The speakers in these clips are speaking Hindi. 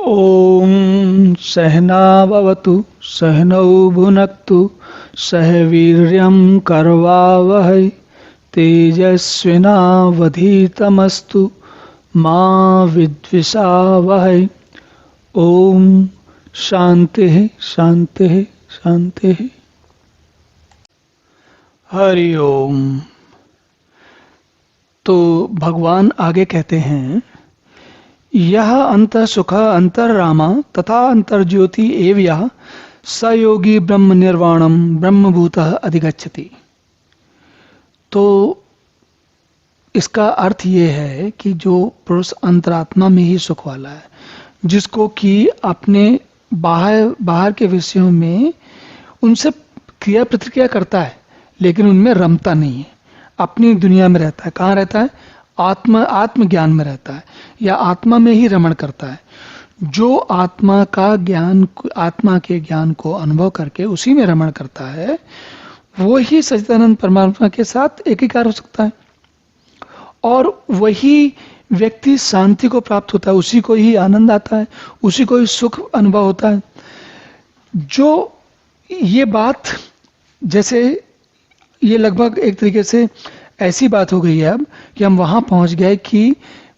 ॐ सहनाववतु सहनौ भुनक्तु सह वीर्यं करवावहै तेजस्विनावधीतमस्तु मा विद्विषावहै। ॐ शान्तिः शान्तिः शान्तिः। हरि ओम। तो भगवान आगे कहते हैं, यह अंतः सुख अंतर्रामा तथा अंतर्ज्योति एव यः स योगी ब्रह्म निर्वाणम ब्रह्मभूतः अधिगच्छति। तो इसका अर्थ ये है कि जो पुरुष अंतरात्मा में ही सुख वाला है, जिसको कि अपने बाहर के विषयों में उनसे क्रिया प्रतिक्रिया करता है लेकिन उनमें रमता नहीं है, अपनी दुनिया में रहता है। कहाँ रहता है? आत्मज्ञान में रहता है या आत्मा में ही रमण करता है। जो आत्मा के ज्ञान को अनुभव करके उसी में रमण करता है, वो ही सच्चिदानंद परमात्मा के साथ एकीकार हो सकता है और वही व्यक्ति शांति को प्राप्त होता है, उसी को ही आनंद आता है, उसी को ही सुख अनुभव होता है। जो ये बात, जैसे ये लगभग एक तरीके से ऐसी बात हो गई है अब कि हम वहां पहुंच गए कि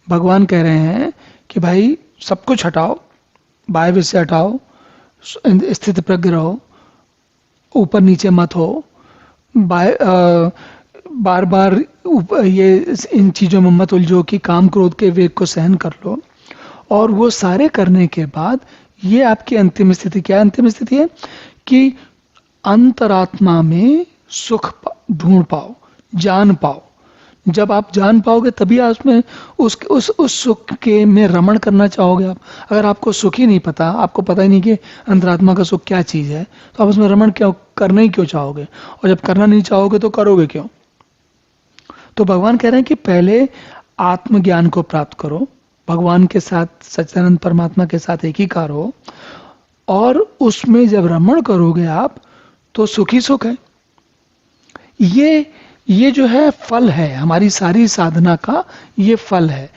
भगवान कह रहे हैं कि भाई सब कुछ हटाओ, बाह्य विषय हटाओ, स्थित प्रज्ञ रहो, ऊपर नीचे मत हो, बार बार ये इन चीजों में मत उलझो कि काम क्रोध के वेग को सहन कर लो। और वो सारे करने के बाद ये आपकी अंतिम स्थिति क्या है? अंतिम स्थिति है कि अंतरात्मा में सुख ढूंढ पाओ, जान पाओ। जब आप जान पाओगे तभी आप उसमें उस सुख के में रमण करना चाहोगे। आप अगर आपको सुख ही नहीं पता, आपको पता ही नहीं कि अंतरात्मा का सुख क्या चीज है, तो आप उसमें रमण करना ही क्यों चाहोगे? और जब करना नहीं चाहोगे तो करोगे क्यों? तो भगवान कह रहे हैं कि पहले आत्मज्ञान को प्राप्त करो, भगवान के साथ, सच्चिदानंद परमात्मा के साथ एकीकार हो, और उसमें जब रमण करोगे आप तो सुख ही सुख है। ये जो है फल है, हमारी सारी साधना का ये फल है।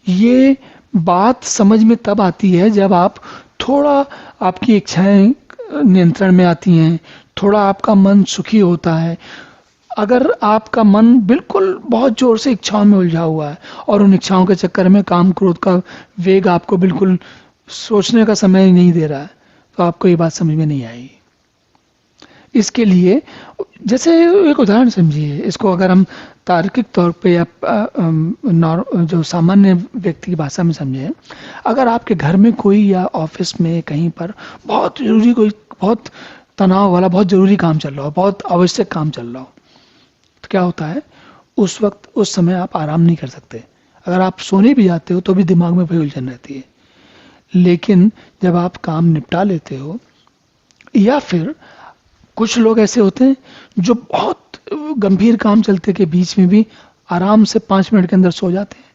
ये बात समझ में तब आती है जब आप थोड़ा, आपकी इच्छाएं नियंत्रण में आती हैं, थोड़ा आपका मन सुखी होता है। अगर आपका मन बिल्कुल बहुत जोर से इच्छाओं में उलझा हुआ है और उन इच्छाओं के चक्कर में काम क्रोध का वेग आपको बिल्कुल सोचने का समय नहीं दे रहा है, तो आपको ये बात समझ में नहीं आएगी। इसके लिए जैसे एक उदाहरण समझिए, इसको अगर हम तार्किक तौर पे या जो सामान्य व्यक्ति की भाषा में समझें, अगर आपके घर में कोई या ऑफिस में कहीं पर बहुत जरूरी, कोई बहुत तनाव वाला बहुत जरूरी काम चल रहा हो, बहुत आवश्यक काम चल रहा हो, तो क्या होता है? उस वक्त, उस समय आप आराम नहीं कर सकते। अगर आप सोने भी जाते हो तो भी दिमाग में वही उलझन रहती है। लेकिन जब आप काम निपटा लेते हो, या फिर कुछ लोग ऐसे होते हैं जो बहुत गंभीर काम चलते के बीच में भी आराम से 5 मिनट के अंदर सो जाते हैं,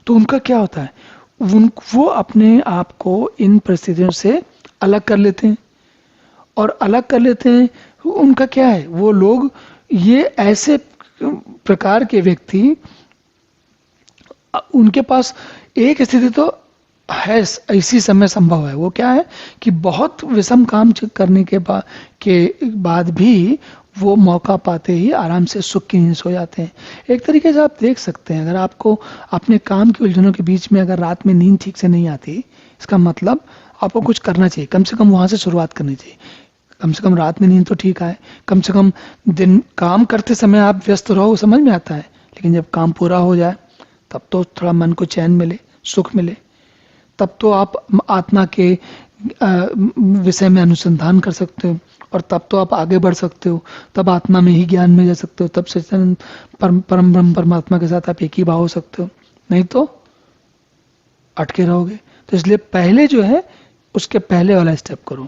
तो उनका क्या होता है? वो अपने आप को इन परिस्थितियों से अलग कर लेते हैं, और अलग कर लेते हैं। उनका क्या है? वो लोग, ये ऐसे प्रकार के व्यक्ति, उनके पास एक स्थिति तो है, इसी समय संभव है। वो क्या है कि बहुत विषम काम करने के बाद भी वो मौका पाते ही आराम से सुख की नींद सो जाते हैं। एक तरीके से आप देख सकते हैं, अगर आपको अपने काम की उलझनों के बीच में अगर रात में नींद ठीक से नहीं आती, इसका मतलब आपको कुछ करना चाहिए, कम से कम वहां से शुरुआत करनी चाहिए। कम से कम रात में नींद तो ठीक आए, कम से कम दिन काम करते समय आप व्यस्त रहो, समझ में आता है, लेकिन जब काम पूरा हो जाए तब तो थोड़ा मन को चैन मिले, सुख मिले, तब तो आप आत्मा के विषय में अनुसंधान कर सकते हो, और तब तो आप आगे बढ़ सकते हो, तब आत्मा में ही ज्ञान में जा सकते हो, तब सच्चिदानंद परम ब्रह्म परमात्मा के साथ आप एक ही भाव हो सकते हो। नहीं तो अटके रहोगे। तो इसलिए पहले जो है, उसके पहले वाला स्टेप करो।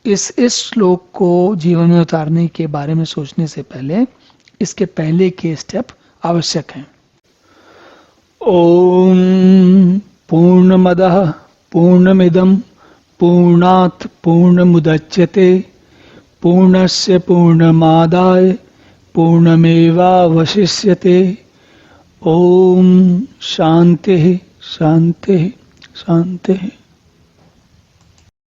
इस श्लोक को जीवन में उतारने के बारे में सोचने से पहले इसके पहले के स्टेप आवश्यक हैं। ओम पूर्णमदः पूर्णमिदं पूर्णात् पूर्णमुदच्यते पूर्णस्य पूर्णमादाय पूर्णमेवावशिष्यते। ओम शांति शांति शांति।